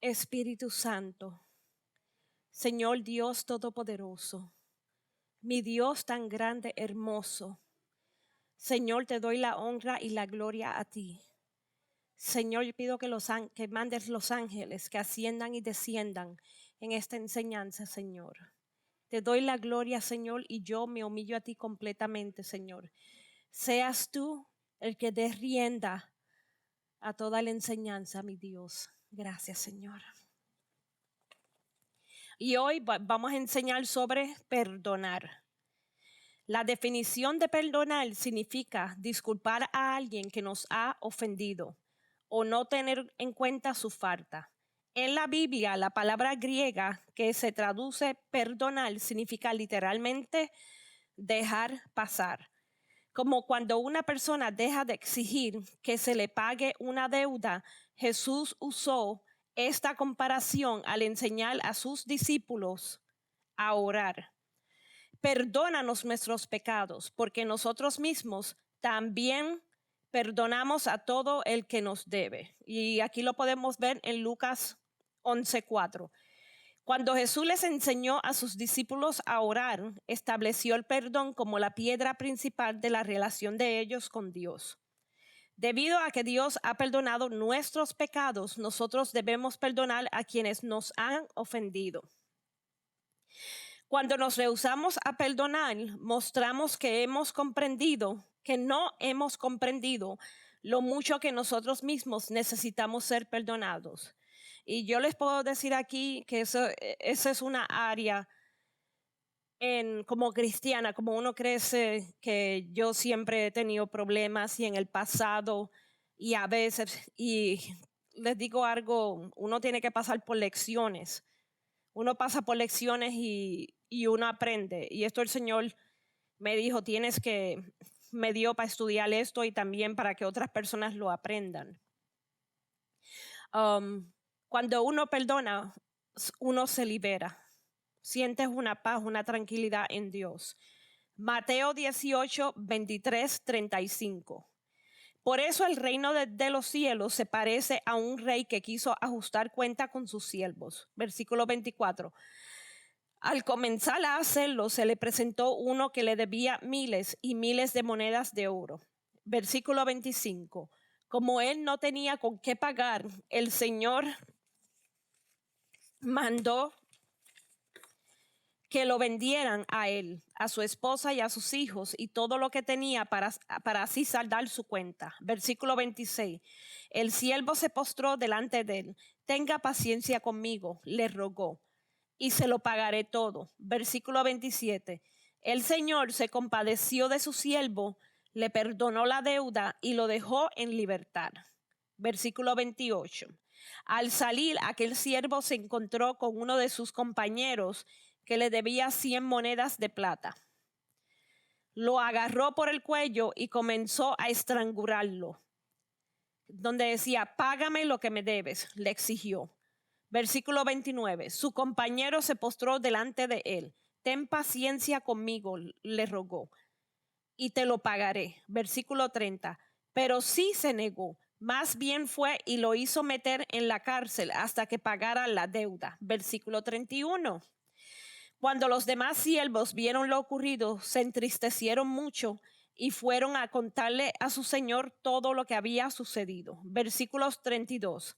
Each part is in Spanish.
Espíritu Santo, Señor Dios Todopoderoso, mi Dios tan grande, hermoso, Señor, te doy la honra y la gloria a ti. Señor, yo pido que mandes los ángeles que asciendan y desciendan en esta enseñanza, Señor. Te doy la gloria, Señor, y yo me humillo a ti completamente, Señor. Seas tú el que dé rienda a toda la enseñanza, mi Dios. Gracias, Señor. Y hoy vamos a enseñar sobre perdonar. La definición de perdonar significa disculpar a alguien que nos ha ofendido o no tener en cuenta su falta. En la Biblia, la palabra griega que se traduce perdonar significa literalmente dejar pasar. Como cuando una persona deja de exigir que se le pague una deuda, Jesús usó esta comparación al enseñar a sus discípulos a orar. Perdónanos nuestros pecados, porque nosotros mismos también perdonamos a todo el que nos debe. Y aquí lo podemos ver en Lucas 11:4. Cuando Jesús les enseñó a sus discípulos a orar, estableció el perdón como la piedra principal de la relación de ellos con Dios. Debido a que Dios ha perdonado nuestros pecados, nosotros debemos perdonar a quienes nos han ofendido. Cuando nos rehusamos a perdonar, mostramos que no hemos comprendido lo mucho que nosotros mismos necesitamos ser perdonados. Y yo les puedo decir aquí que esa es una área como cristiana, como uno crece, que yo siempre he tenido problemas y en el pasado y a veces, y les digo algo, uno tiene que pasar por lecciones. Uno pasa por lecciones y uno aprende. Y esto el Señor me dijo, me dio para estudiar esto y también para que otras personas lo aprendan. Cuando uno perdona, uno se libera. Sientes una paz, una tranquilidad en Dios. Mateo 18, 23, 35. Por eso el reino de los cielos se parece a un rey que quiso ajustar cuenta con sus siervos. Versículo 24. Al comenzar a hacerlo, se le presentó uno que le debía miles y miles de monedas de oro. Versículo 25. Como él no tenía con qué pagar, el Señor mandó que lo vendieran a él, a su esposa y a sus hijos y todo lo que tenía para así saldar su cuenta. Versículo 26. El siervo se postró delante de él. Tenga paciencia conmigo, le rogó, y se lo pagaré todo. Versículo 27. El Señor se compadeció de su siervo, le perdonó la deuda y lo dejó en libertad. Versículo 28. Al salir, aquel siervo se encontró con uno de sus compañeros que le debía 100 monedas de plata. Lo agarró por el cuello y comenzó a estrangularlo. Donde decía, págame lo que me debes, le exigió. Versículo 29. Su compañero se postró delante de él. Ten paciencia conmigo, le rogó, y te lo pagaré. Versículo 30. Pero sí se negó. Más bien fue y lo hizo meter en la cárcel hasta que pagara la deuda. Versículo 31. Cuando los demás siervos vieron lo ocurrido, se entristecieron mucho y fueron a contarle a su señor todo lo que había sucedido. Versículos 32.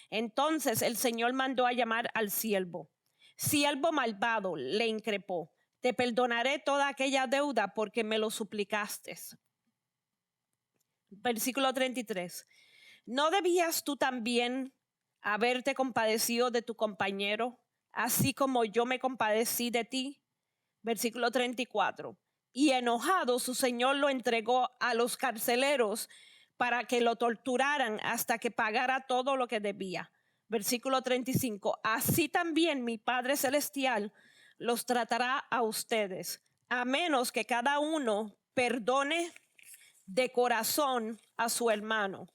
Entonces el Señor mandó a llamar al siervo. Siervo malvado, le increpó, te perdonaré toda aquella deuda porque me lo suplicaste. Versículo 33. ¿No debías tú también haberte compadecido de tu compañero, así como yo me compadecí de ti? Versículo 34. Y enojado, su señor lo entregó a los carceleros para que lo torturaran hasta que pagara todo lo que debía. Versículo 35. Así también mi Padre Celestial los tratará a ustedes, a menos que cada uno perdone de corazón a su hermano.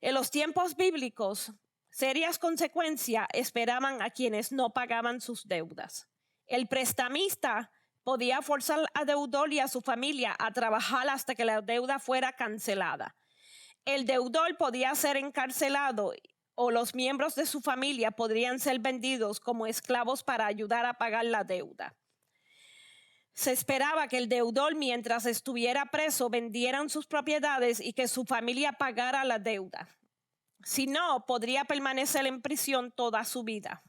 En los tiempos bíblicos, serias consecuencias esperaban a quienes no pagaban sus deudas. El prestamista podía forzar al deudor y a su familia a trabajar hasta que la deuda fuera cancelada. El deudor podía ser encarcelado o los miembros de su familia podrían ser vendidos como esclavos para ayudar a pagar la deuda. Se esperaba que el deudor, mientras estuviera preso, vendieran sus propiedades y que su familia pagara la deuda. Si no, podría permanecer en prisión toda su vida.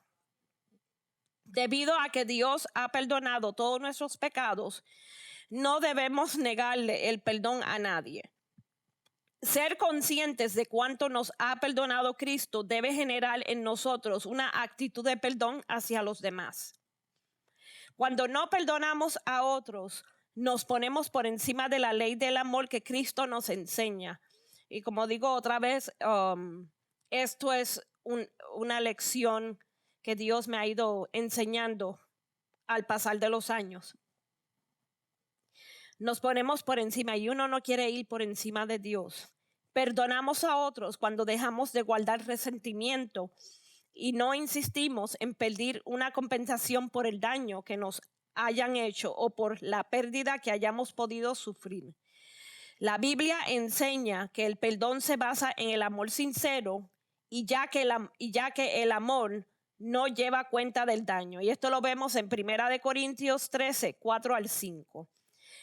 Debido a que Dios ha perdonado todos nuestros pecados, no debemos negarle el perdón a nadie. Ser conscientes de cuánto nos ha perdonado Cristo debe generar en nosotros una actitud de perdón hacia los demás. Cuando no perdonamos a otros, nos ponemos por encima de la ley del amor que Cristo nos enseña. Y como digo otra vez, esto es una lección que Dios me ha ido enseñando al pasar de los años. Nos ponemos por encima y uno no quiere ir por encima de Dios. Perdonamos a otros cuando dejamos de guardar resentimiento y no insistimos en pedir una compensación por el daño que nos hayan hecho o por la pérdida que hayamos podido sufrir. La Biblia enseña que el perdón se basa en el amor sincero y ya que el amor no lleva cuenta del daño. Y esto lo vemos en 1 Corintios 13, 4 al 5.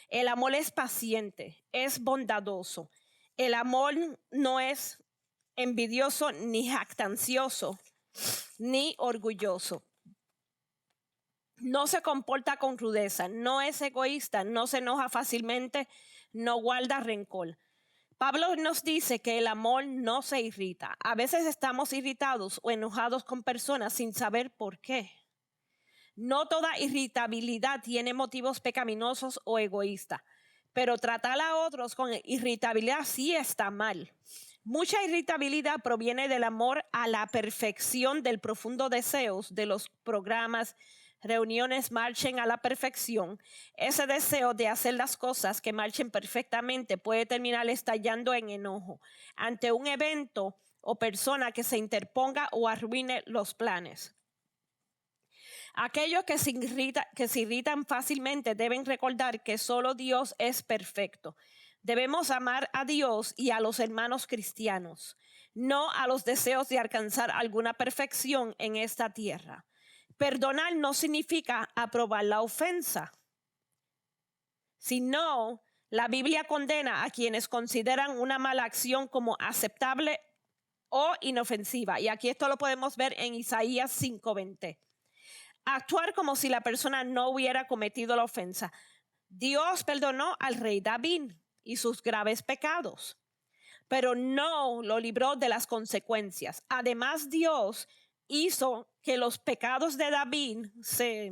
El amor es paciente, es bondadoso. El amor no es envidioso ni jactancioso ni orgulloso. No se comporta con rudeza, no es egoísta, no se enoja fácilmente, no guarda rencor. Pablo nos dice que el amor no se irrita. A veces estamos irritados o enojados con personas sin saber por qué. No toda irritabilidad tiene motivos pecaminosos o egoístas, pero tratar a otros con irritabilidad sí está mal. Mucha irritabilidad proviene del amor a la perfección, del profundo deseos de los programas, reuniones marchen a la perfección. Ese deseo de hacer las cosas que marchen perfectamente puede terminar estallando en enojo ante un evento o persona que se interponga o arruine los planes. Aquellos que se irritan fácilmente deben recordar que solo Dios es perfecto. Debemos amar a Dios y a los hermanos cristianos, no a los deseos de alcanzar alguna perfección en esta tierra. Perdonar no significa aprobar la ofensa, sino la Biblia condena a quienes consideran una mala acción como aceptable o inofensiva. Y aquí esto lo podemos ver en Isaías 5:20. Actuar como si la persona no hubiera cometido la ofensa. Dios perdonó al rey David y sus graves pecados, pero no lo libró de las consecuencias. Además, Dios hizo que los pecados de David se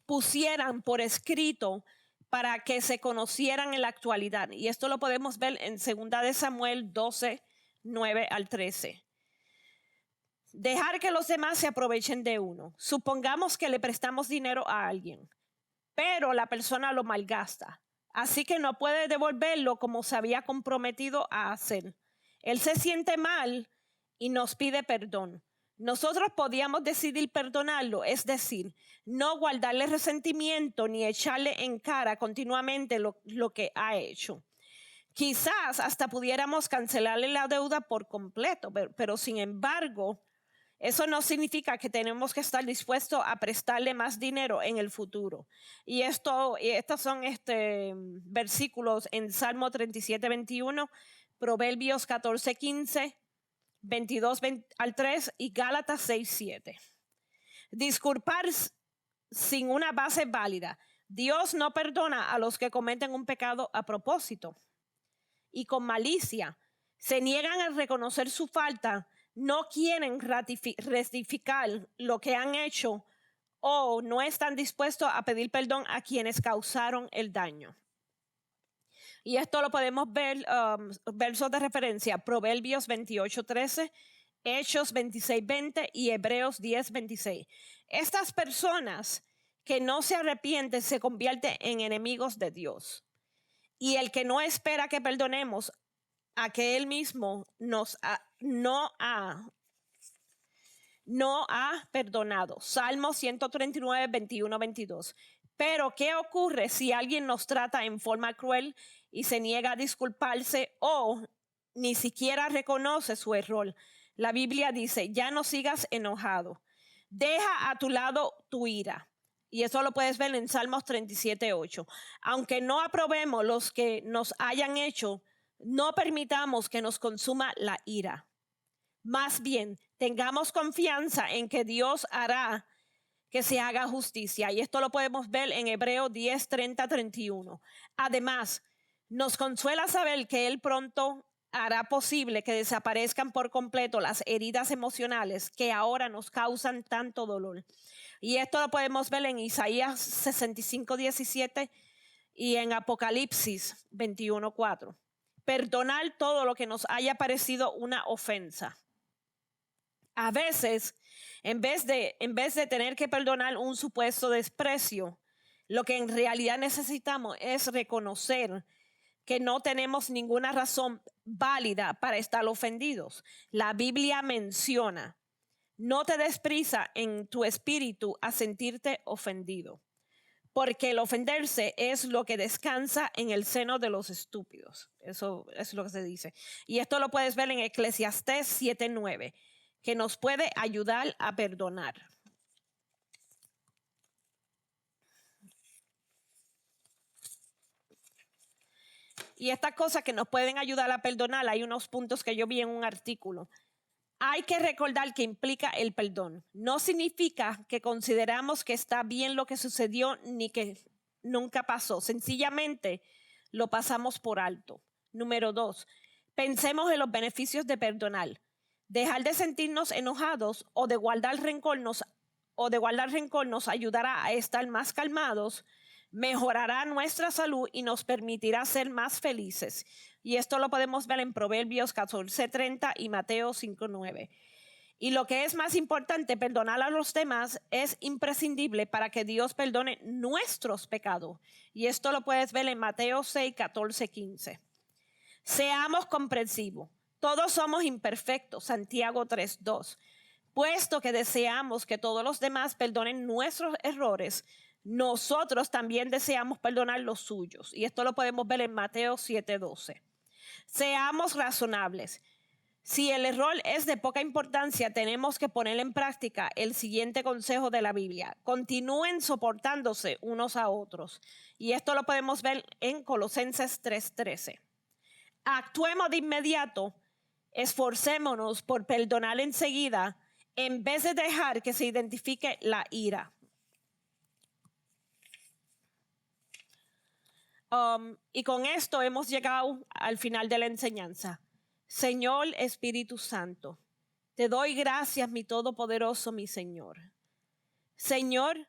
pusieran por escrito para que se conocieran en la actualidad. Y esto lo podemos ver en 2 Samuel 12, 9 al 13. Dejar que los demás se aprovechen de uno. Supongamos que le prestamos dinero a alguien, pero la persona lo malgasta, así que no puede devolverlo como se había comprometido a hacer. Él se siente mal y nos pide perdón. Nosotros podíamos decidir perdonarlo, es decir, no guardarle resentimiento ni echarle en cara continuamente lo que ha hecho. Quizás hasta pudiéramos cancelarle la deuda por completo, pero sin embargo, eso no significa que tenemos que estar dispuestos a prestarle más dinero en el futuro. Y estos son versículos en Salmo 37, 21, Proverbios 14, 15, 22 al 3 y Gálatas 6, 7. Disculpar sin una base válida. Dios no perdona a los que cometen un pecado a propósito y con malicia. Se niegan a reconocer su falta, no quieren rectificar lo que han hecho o no están dispuestos a pedir perdón a quienes causaron el daño. Y esto lo podemos ver, versos de referencia, Proverbios 28, 13, Hechos 26, 20 y Hebreos 10, 26. Estas personas que no se arrepienten se convierten en enemigos de Dios. Y el que no espera que perdonemos a que Él mismo no ha perdonado. Salmo 139, 21, 22. Pero, ¿qué ocurre si alguien nos trata en forma cruel y se niega a disculparse o ni siquiera reconoce su error. La Biblia dice, ya no sigas enojado. Deja a tu lado tu ira. Y eso lo puedes ver en Salmos 37:8. Aunque no aprobemos los que nos hayan hecho, no permitamos que nos consuma la ira. Más bien, tengamos confianza en que Dios hará que se haga justicia. Y esto lo podemos ver en Hebreos 10:30-31. Además, nos consuela saber que Él pronto hará posible que desaparezcan por completo las heridas emocionales que ahora nos causan tanto dolor. Y esto lo podemos ver en Isaías 65:17 y en Apocalipsis 21:4. Perdonar todo lo que nos haya parecido una ofensa. A veces, en vez de tener que perdonar un supuesto desprecio, lo que en realidad necesitamos es reconocer que no tenemos ninguna razón válida para estar ofendidos. La Biblia menciona, no te des prisa en tu espíritu a sentirte ofendido, porque el ofenderse es lo que descansa en el seno de los estúpidos. Eso es lo que se dice. Y esto lo puedes ver en Eclesiastés 7:9, que nos puede ayudar a perdonar. Y estas cosas que nos pueden ayudar a perdonar, hay unos puntos que yo vi en un artículo. Hay que recordar que implica el perdón. No significa que consideramos que está bien lo que sucedió ni que nunca pasó. Sencillamente lo pasamos por alto. Número 2, pensemos en los beneficios de perdonar. Dejar de sentirnos enojados o de guardar rencor nos ayudará a estar más calmados, mejorará nuestra salud y nos permitirá ser más felices. Y esto lo podemos ver en Proverbios 14:30 y Mateo 5:9. Y lo que es más importante, perdonar a los demás es imprescindible para que Dios perdone nuestros pecados. Y esto lo puedes ver en Mateo 6:14-15. Seamos comprensivos. Todos somos imperfectos, Santiago 3:2. Puesto que deseamos que todos los demás perdonen nuestros errores, nosotros también deseamos perdonar los suyos. Y esto lo podemos ver en Mateo 7:12. Seamos razonables. Si el error es de poca importancia, tenemos que poner en práctica el siguiente consejo de la Biblia. Continúen soportándose unos a otros. Y esto lo podemos ver en Colosenses 3:13. Actuemos de inmediato, esforcémonos por perdonar enseguida, en vez de dejar que se identifique la ira. Y con esto hemos llegado al final de la enseñanza. Señor Espíritu Santo, te doy gracias, mi Todopoderoso, mi Señor. Señor,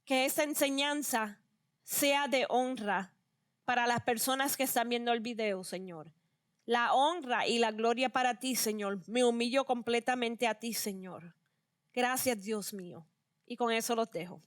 que esta enseñanza sea de honra para las personas que están viendo el video, Señor. La honra y la gloria para ti, Señor. Me humillo completamente a ti, Señor. Gracias, Dios mío. Y con eso los dejo.